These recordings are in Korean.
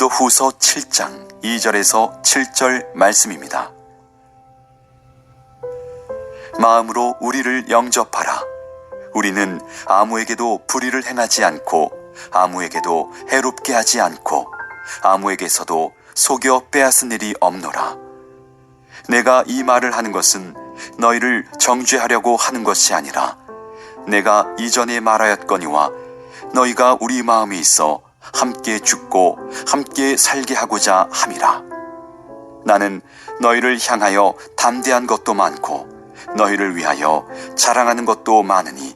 후서 7장 2절에서 7절 말씀입니다. 마음으로 우리를 영접하라. 우리는 아무에게도 불의를 행하지 않고 아무에게도 해롭게 하지 않고 아무에게서도 속여 빼앗은 일이 없노라. 내가 이 말을 하는 것은 너희를 정죄하려고 하는 것이 아니라 내가 이전에 말하였거니와 너희가 우리 마음이 있어 함께 죽고 함께 살게 하고자 함이라. 나는 너희를 향하여 담대한 것도 많고 너희를 위하여 자랑하는 것도 많으니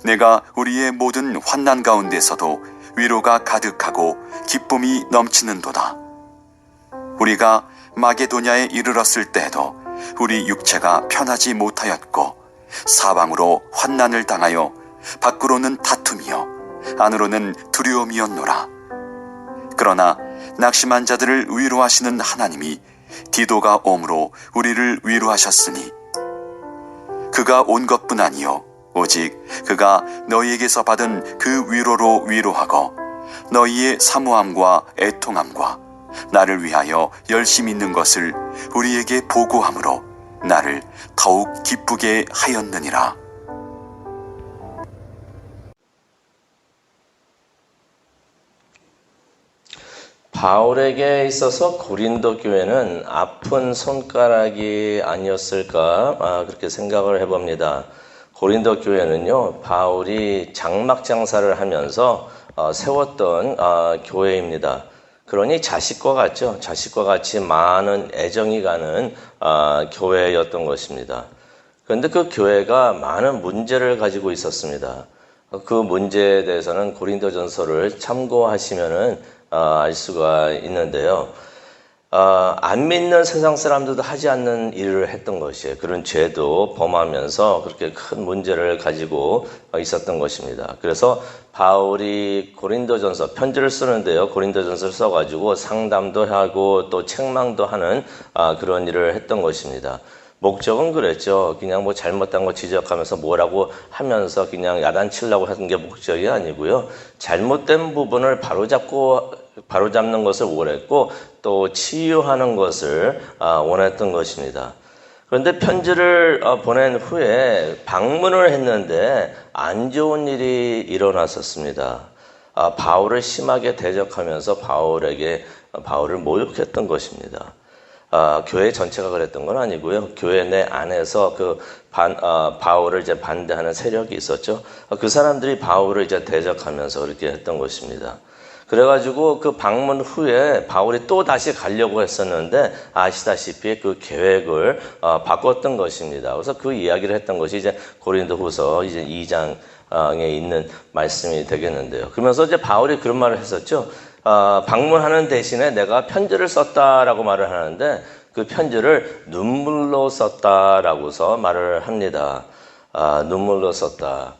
내가 우리의 모든 환난 가운데서도 위로가 가득하고 기쁨이 넘치는도다. 우리가 마게도냐에 이르렀을 때에도 우리 육체가 편하지 못하였고 사방으로 환난을 당하여 밖으로는 다툼이요 안으로는 두려움이었노라. 그러나 낙심한 자들을 위로하시는 하나님이 디도가 옴으로 우리를 위로하셨으니 그가 온 것뿐 아니요 오직 그가 너희에게서 받은 그 위로로 위로하고 너희의 사모함과 애통함과 나를 위하여 열심히 있는 것을 우리에게 보고함으로 나를 더욱 기쁘게 하였느니라. 바울에게 있어서 고린도 교회는 아픈 손가락이 아니었을까 그렇게 생각을 해봅니다. 고린도 교회는요, 바울이 장막 장사를 하면서 세웠던 교회입니다. 그러니 자식과 같죠. 자식과 같이 많은 애정이 가는 교회였던 것입니다. 그런데 그 교회가 많은 문제를 가지고 있었습니다. 그 문제에 대해서는 고린도전서를 참고하시면은 알 수가 있는데요. 안 믿는 세상 사람들도 하지 않는 일을 했던 것이에요. 그런 죄도 범하면서 그렇게 큰 문제를 가지고 있었던 것입니다. 그래서 바울이 고린도전서 편지를 쓰는데요. 고린도전서를 써가지고 상담도 하고 또 책망도 하는 그런 일을 했던 것입니다. 목적은 그랬죠. 그냥 뭐 잘못한 거 지적하면서 뭐라고 하면서 그냥 야단치려고 하는 게 목적이 아니고요. 잘못된 부분을 바로잡는 것을 원했고 또 치유하는 것을 원했던 것입니다. 그런데 편지를 보낸 후에 방문을 했는데 안 좋은 일이 일어났었습니다. 바울을 심하게 대적하면서 바울을 모욕했던 것입니다. 교회 전체가 그랬던 건 아니고요. 교회 내 안에서 바울을 이제 반대하는 세력이 있었죠. 그 사람들이 바울을 이제 대적하면서 그렇게 했던 것입니다. 그래가지고 그 방문 후에 바울이 또 다시 가려고 했었는데 아시다시피 그 계획을 바꿨던 것입니다. 그래서 그 이야기를 했던 것이 이제 고린도후서 이제 2장에 있는 말씀이 되겠는데요. 그러면서 이제 바울이 그런 말을 했었죠. 방문하는 대신에 내가 편지를 썼다라고 말을 하는데 그 편지를 눈물로 썼다라고서 말을 합니다. 눈물로 썼다.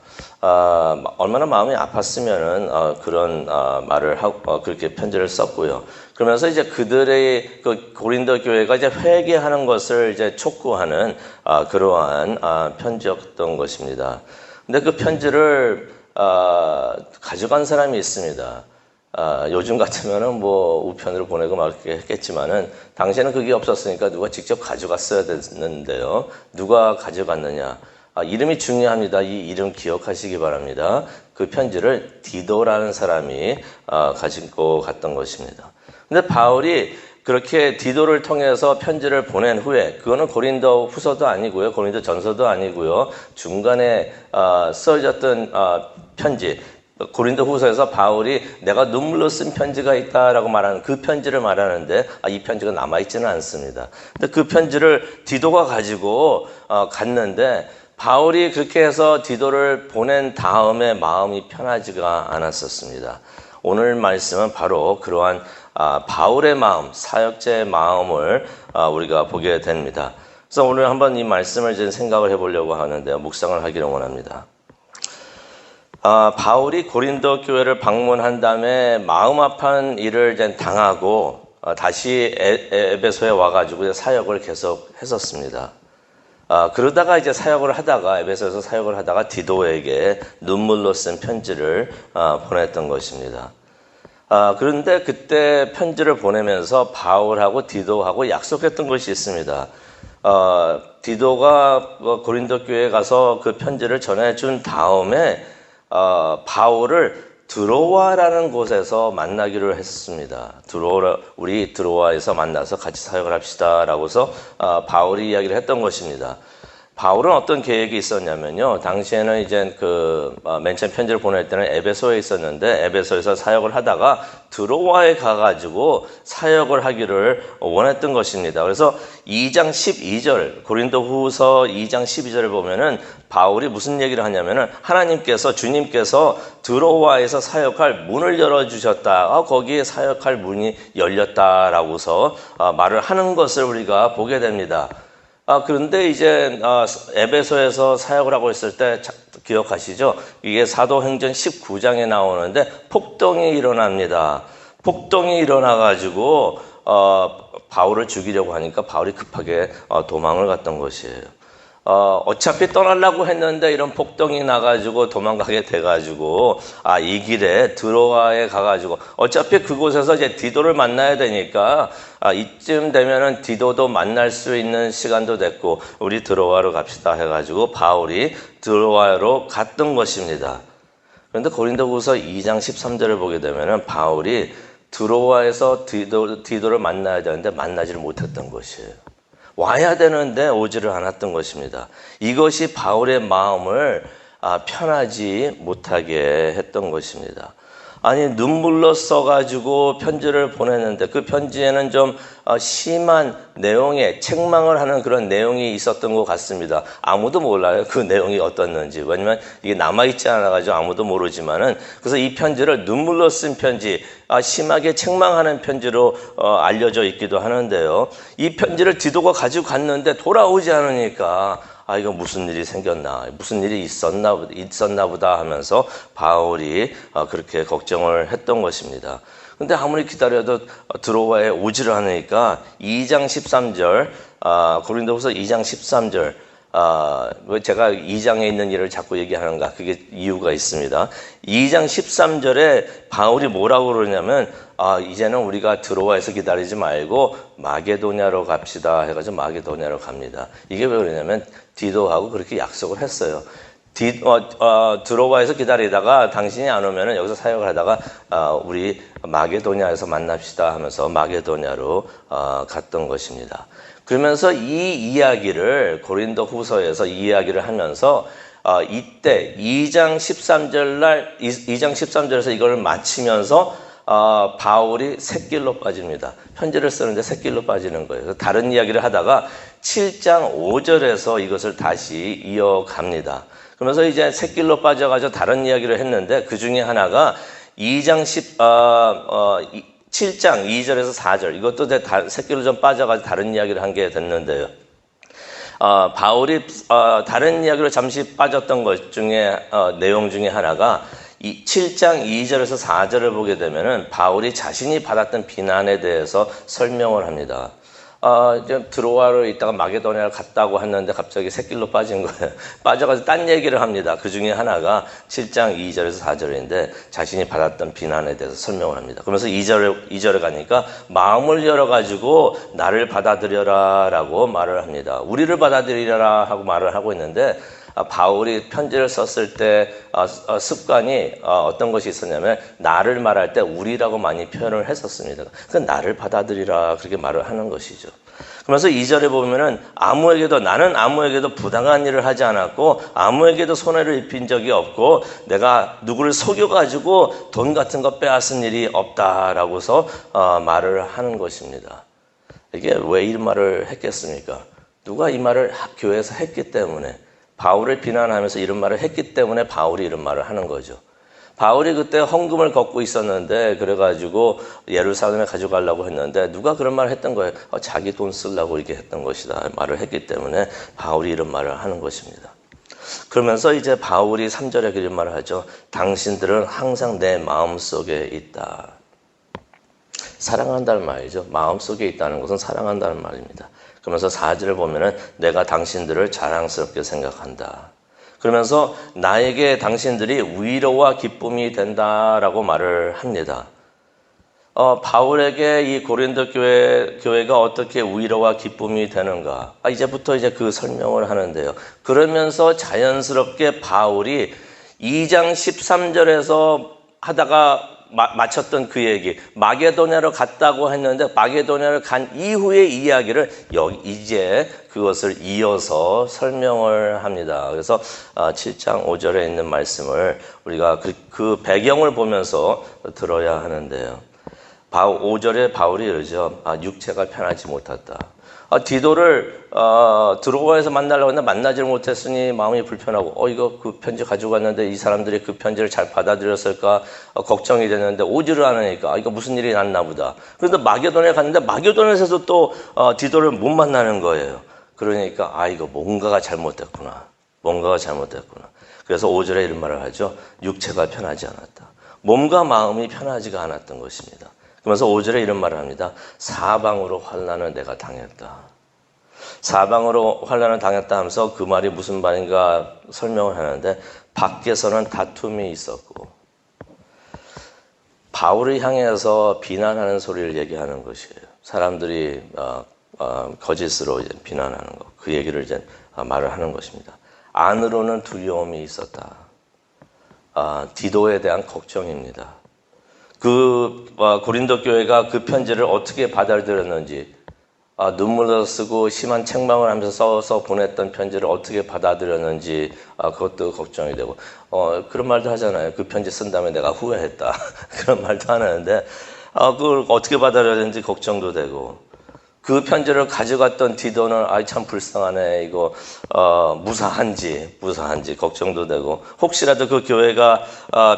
얼마나 마음이 아팠으면은 그런 말을 하고 그렇게 편지를 썼고요. 그러면서 이제 그들의 그 고린도 교회가 이제 회개하는 것을 이제 촉구하는 그러한 편지였던 것입니다. 근데 그 편지를 가져간 사람이 있습니다. 요즘 같으면은 뭐 우편으로 보내고 막 이렇게 했겠지만은 당시에는 그게 없었으니까 누가 직접 가져갔어야 됐는데요. 누가 가져갔느냐? 이름이 중요합니다. 이 이름 기억하시기 바랍니다. 그 편지를 디도라는 사람이 가지고 갔던 것입니다. 근데 바울이 그렇게 디도를 통해서 편지를 보낸 후에 그거는 고린도 후서도 아니고요. 고린도 전서도 아니고요. 중간에 써졌던 편지 고린도 후서에서 바울이 내가 눈물로 쓴 편지가 있다라고 말하는 그 편지를 말하는데 이 편지가 남아있지는 않습니다. 근데 그 편지를 디도가 가지고 갔는데 바울이 그렇게 해서 디도를 보낸 다음에 마음이 편하지가 않았었습니다. 오늘 말씀은 바로 그러한 바울의 마음, 사역자의 마음을 우리가 보게 됩니다. 그래서 오늘 한번 이 말씀을 이제 생각을 해보려고 하는데요. 묵상을 하기를 원합니다. 바울이 고린도 교회를 방문한 다음에 마음 아픈 일을 이제 당하고 다시 에베소에 와가지고 사역을 계속 했었습니다. 그러다가 이제 에베소에서 사역을 하다가 디도에게 눈물로 쓴 편지를 보냈던 것입니다. 그런데 그때 편지를 보내면서 바울하고 디도하고 약속했던 것이 있습니다. 디도가 고린도 교회에 가서 그 편지를 전해준 다음에 바울을 드로아라는 곳에서 만나기로 했습니다. 우리 드로아에서 만나서 같이 사역을 합시다라고서 바울이 이야기를 했던 것입니다. 바울은 어떤 계획이 있었냐면요. 당시에는 이제 맨 처음 편지를 보낼 때는 에베소에 있었는데 에베소에서 사역을 하다가 드로아에 가가지고 사역을 하기를 원했던 것입니다. 그래서 2장 12절, 고린도 후서 2장 12절을 보면은 바울이 무슨 얘기를 하냐면은 주님께서 드로아에서 사역할 문을 열어주셨다. 거기에 사역할 문이 열렸다라고서 말을 하는 것을 우리가 보게 됩니다. 그런데 이제 에베소에서 사역을 하고 있을 때 기억하시죠? 이게 사도행전 19장에 나오는데 폭동이 일어납니다. 폭동이 일어나가지고 바울을 죽이려고 하니까 바울이 급하게 도망을 갔던 것이에요. 어차피 떠나려고 했는데 이런 폭동이 나가지고 도망가게 돼가지고 이 길에 드로아에 가가지고 어차피 그곳에서 이제 디도를 만나야 되니까 이쯤 되면은 디도도 만날 수 있는 시간도 됐고 우리 드로아로 갑시다 해가지고 바울이 드로아로 갔던 것입니다. 그런데 고린도후서 2장 13절을 보게 되면은 바울이 드로아에서 디도를 만나야 되는데 만나지를 못했던 것이에요. 와야 되는데 오지를 않았던 것입니다. 이것이 바울의 마음을 편하지 못하게 했던 것입니다. 아니 눈물로 써가지고 편지를 보냈는데 그 편지에는 좀 심한 내용의 책망을 하는 그런 내용이 있었던 것 같습니다. 아무도 몰라요. 그 내용이 어떻는지. 왜냐면 이게 남아있지 않아가지고 아무도 모르지만은 그래서 이 편지를 눈물로 쓴 편지, 심하게 책망하는 편지로 알려져 있기도 하는데요. 이 편지를 디도가 가지고 갔는데 돌아오지 않으니까 이거 무슨 일이 생겼나, 무슨 일이 있었나 보다 하면서 바울이 그렇게 걱정을 했던 것입니다. 근데 아무리 기다려도 드로아에 오지를 않으니까 2장 13절, 고린도후서 2장 13절, 왜 제가 2장에 있는 일을 자꾸 얘기하는가? 그게 이유가 있습니다. 2장 13절에 바울이 뭐라고 그러냐면, 이제는 우리가 드로아에서 기다리지 말고 마게도냐로 갑시다 해가지고 마게도냐로 갑니다. 이게 왜 그러냐면 디도하고 그렇게 약속을 했어요. 드로아에서 기다리다가 당신이 안 오면은 여기서 사역을 하다가 우리 마게도냐에서 만납시다 하면서 마게도냐로 갔던 것입니다. 그러면서 이 이야기를 고린도 후서에서 이 이야기를 하면서 이때 2장 13절에서 이걸 마치면서 바울이 샛길로 빠집니다. 편지를 쓰는데 샛길로 빠지는 거예요. 다른 이야기를 하다가 7장 5절에서 이것을 다시 이어갑니다. 그러면서 이제 샛길로 빠져가지고 다른 이야기를 했는데 그 중에 하나가 7장 2절에서 4절 이것도 샛길로 좀 빠져가지고 다른 이야기를 한 게 됐는데요. 바울이 다른 이야기로 잠시 빠졌던 것 중에 내용 중에 하나가 7장 2절에서 4절을 보게 되면은 바울이 자신이 받았던 비난에 대해서 설명을 합니다. 드로아로 있다가 마게도냐를 갔다고 했는데 갑자기 샛길로 빠진 거예요. 빠져가지고 딴 얘기를 합니다. 그 중에 하나가 7장 2절에서 4절인데 자신이 받았던 비난에 대해서 설명을 합니다. 그러면서 2절에 가니까 마음을 열어가지고 나를 받아들여라 라고 말을 합니다. 우리를 받아들이라 하고 말을 하고 있는데 바울이 편지를 썼을 때 습관이 어떤 것이 있었냐면 나를 말할 때 우리라고 많이 표현을 했었습니다. 그 나를 받아들이라 그렇게 말을 하는 것이죠. 그러면서 2절에 보면은 나는 아무에게도 부당한 일을 하지 않았고 아무에게도 손해를 입힌 적이 없고 내가 누구를 속여가지고 돈 같은 거 빼앗은 일이 없다라고서 말을 하는 것입니다. 이게 왜 이 말을 했겠습니까? 누가 이 말을 교회에서 했기 때문에 바울을 비난하면서 이런 말을 했기 때문에 바울이 이런 말을 하는 거죠. 바울이 그때 헌금을 걷고 있었는데 그래가지고 예루살렘에 가져가려고 했는데 누가 그런 말을 했던 거예요. 자기 돈 쓰려고 이렇게 했던 것이다 말을 했기 때문에 바울이 이런 말을 하는 것입니다. 그러면서 이제 바울이 3절에 그런 말을 하죠. 당신들은 항상 내 마음속에 있다. 사랑한다는 말이죠. 마음속에 있다는 것은 사랑한다는 말입니다. 그러면서 4절을 보면은 내가 당신들을 자랑스럽게 생각한다. 그러면서 나에게 당신들이 위로와 기쁨이 된다라고 말을 합니다. 바울에게 이 고린도 교회가 어떻게 위로와 기쁨이 되는가. 이제부터 이제 그 설명을 하는데요. 그러면서 자연스럽게 바울이 2장 13절에서 하다가 마쳤던 그 얘기, 마게도냐로 갔다고 했는데 마게도냐를 간 이후의 이야기를 이제 그것을 이어서 설명을 합니다. 그래서 7장 5절에 있는 말씀을 우리가 그 배경을 보면서 들어야 하는데요. 5절에 바울이 이러죠. 육체가 편하지 못했다. 디도를 드로아에서 만나려고 했는데 만나지를 못했으니 마음이 불편하고 이거 그 편지 가지고 갔는데 이 사람들이 그 편지를 잘 받아들였을까 걱정이 되는데 오지를 않으니까 이거 무슨 일이 났나 보다. 그런데 마게도냐에 갔는데 마게도냐에서도 또 디도를 못 만나는 거예요. 그러니까 이거 뭔가가 잘못됐구나. 그래서 5절에 이런 말을 하죠. 육체가 편하지 않았다. 몸과 마음이 편하지가 않았던 것입니다. 그러면서 5절에 이런 말을 합니다. 사방으로 환난을 내가 당했다. 사방으로 환난을 당했다 하면서 그 말이 무슨 말인가 설명을 하는데 밖에서는 다툼이 있었고 바울을 향해서 비난하는 소리를 얘기하는 것이에요. 사람들이 거짓으로 이제 비난하는 것, 그 얘기를 이제 말을 하는 것입니다. 안으로는 두려움이 있었다. 디도에 대한 걱정입니다. 고린도 교회가 그 편지를 어떻게 받아들였는지, 눈물을 쓰고 심한 책망을 하면서 써서 보냈던 편지를 어떻게 받아들였는지, 그것도 걱정이 되고, 그런 말도 하잖아요. 그 편지 쓴 다음에 내가 후회했다. 그런 말도 하는데, 그걸 어떻게 받아들였는지 걱정도 되고, 그 편지를 가져갔던 디도는 참 불쌍하네. 이거 무사한지 걱정도 되고 혹시라도 그 교회가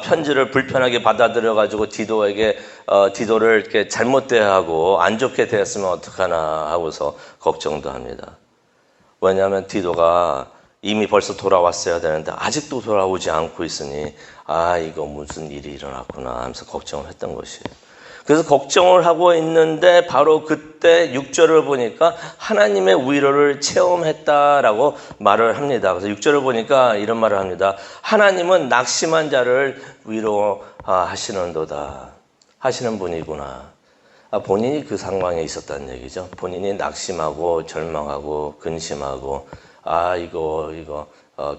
편지를 불편하게 받아들여 가지고 디도를 이렇게 잘못 대하고 안 좋게 대했으면 어떡하나 하고서 걱정도 합니다. 왜냐하면 디도가 이미 벌써 돌아왔어야 되는데 아직도 돌아오지 않고 있으니 이거 무슨 일이 일어났구나 하면서 걱정을 했던 것이에요. 그래서 걱정을 하고 있는데 바로 그때 6절을 보니까 하나님의 위로를 체험했다라고 말을 합니다. 그래서 6절을 보니까 이런 말을 합니다. 하나님은 낙심한 자를 위로하시는도다. 하시는 분이구나. 본인이 그 상황에 있었다는 얘기죠. 본인이 낙심하고 절망하고 근심하고 이거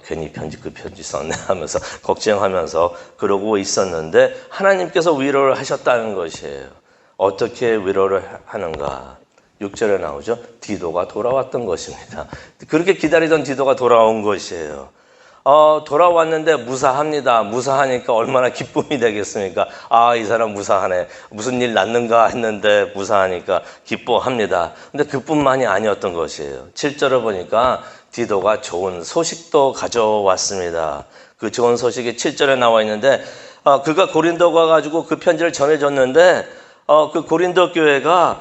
괜히 그 편지 썼네 하면서 걱정하면서 그러고 있었는데 하나님께서 위로를 하셨다는 것이에요. 어떻게 위로를 하는가? 6절에 나오죠. 디도가 돌아왔던 것입니다. 그렇게 기다리던 디도가 돌아온 것이에요. 돌아왔는데 무사합니다. 무사하니까 얼마나 기쁨이 되겠습니까? 이 사람 무사하네. 무슨 일 났는가 했는데 무사하니까 기뻐합니다. 근데 그뿐만이 아니었던 것이에요. 7절을 보니까 디도가 좋은 소식도 가져왔습니다. 그 좋은 소식이 7절에 나와 있는데 그가 고린도 가가지고 그 편지를 전해줬는데 그 고린도 교회가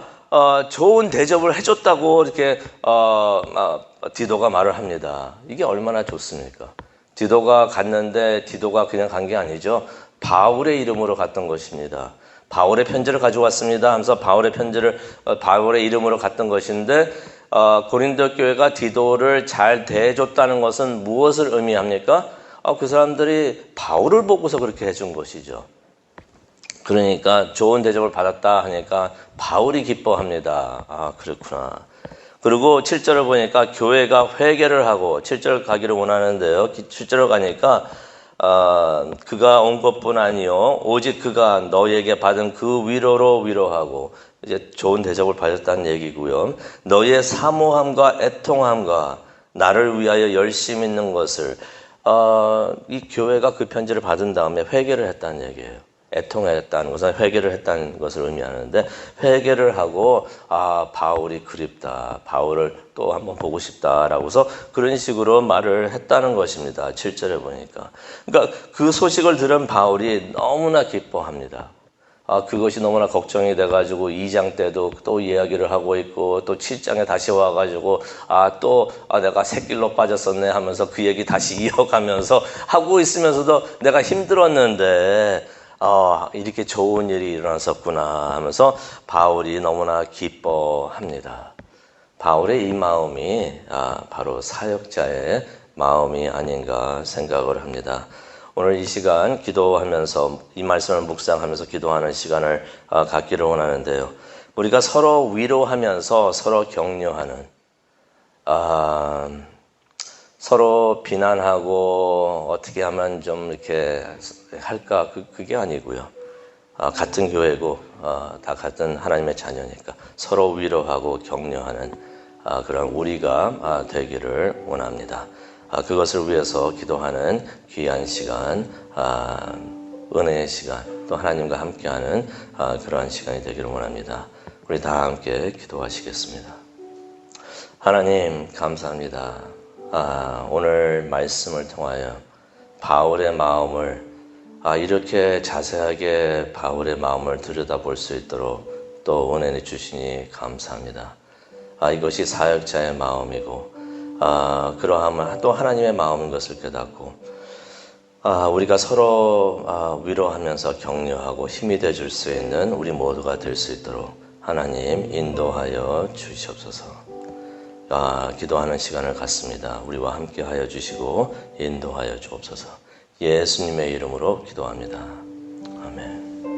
좋은 대접을 해줬다고 이렇게 디도가 말을 합니다. 이게 얼마나 좋습니까? 디도가 갔는데 디도가 그냥 간 게 아니죠. 바울의 이름으로 갔던 것입니다. 바울의 편지를 가져왔습니다 하면서 바울의 이름으로 갔던 것인데 고린도 교회가 디도를 잘 대해줬다는 것은 무엇을 의미합니까? 그 사람들이 바울을 보고서 그렇게 해준 것이죠. 그러니까 좋은 대접을 받았다 하니까 바울이 기뻐합니다. 그렇구나. 그리고 7절을 보니까 교회가 회개를 하고 7절 가기를 원하는데요. 7절을 가니까 그가 온 것뿐 아니요 오직 그가 너희에게 받은 그 위로로 위로하고 이제 좋은 대접을 받았다는 얘기고요. 너희의 사모함과 애통함과 나를 위하여 열심 있는 것을 이 교회가 그 편지를 받은 다음에 회개를 했다는 얘기예요. 애통했다는 것은 회개를 했다는 것을 의미하는데 회개를 하고 바울이 그립다. 바울을 또 한번 보고 싶다라고서 그런 식으로 말을 했다는 것입니다. 7절에 보니까. 그러니까 그 소식을 들은 바울이 너무나 기뻐합니다. 그것이 너무나 걱정이 돼가지고 2장 때도 또 이야기를 하고 있고 또 7장에 다시 와가지고 내가 새길로 빠졌었네 하면서 그 얘기 다시 이어가면서 하고 있으면서도 내가 힘들었는데 이렇게 좋은 일이 일어났었구나 하면서 바울이 너무나 기뻐합니다. 바울의 이 마음이 바로 사역자의 마음이 아닌가 생각을 합니다. 오늘 이 시간 기도하면서 이 말씀을 묵상하면서 기도하는 시간을 갖기를 원하는데요. 우리가 서로 위로하면서 서로 격려하는, 서로 비난하고 어떻게 하면 좀 이렇게 할까, 그게 아니고요. 같은 교회고 다 같은 하나님의 자녀니까 서로 위로하고 격려하는 그런 우리가 되기를 원합니다. 그것을 위해서 기도하는 귀한 시간, 은혜의 시간, 또 하나님과 함께하는 그러한 시간이 되기를 원합니다. 우리 다 함께 기도하시겠습니다. 하나님 감사합니다. 오늘 말씀을 통하여 바울의 마음을 이렇게 자세하게 바울의 마음을 들여다볼 수 있도록 또 은혜 주시니 감사합니다. 이것이 사역자의 마음이고 그러함은 또 하나님의 마음인 것을 깨닫고 우리가 서로 위로하면서 격려하고 힘이 되어줄 수 있는 우리 모두가 될 수 있도록 하나님 인도하여 주시옵소서. 기도하는 시간을 갖습니다. 우리와 함께 하여 주시고 인도하여 주옵소서. 예수님의 이름으로 기도합니다. 아멘.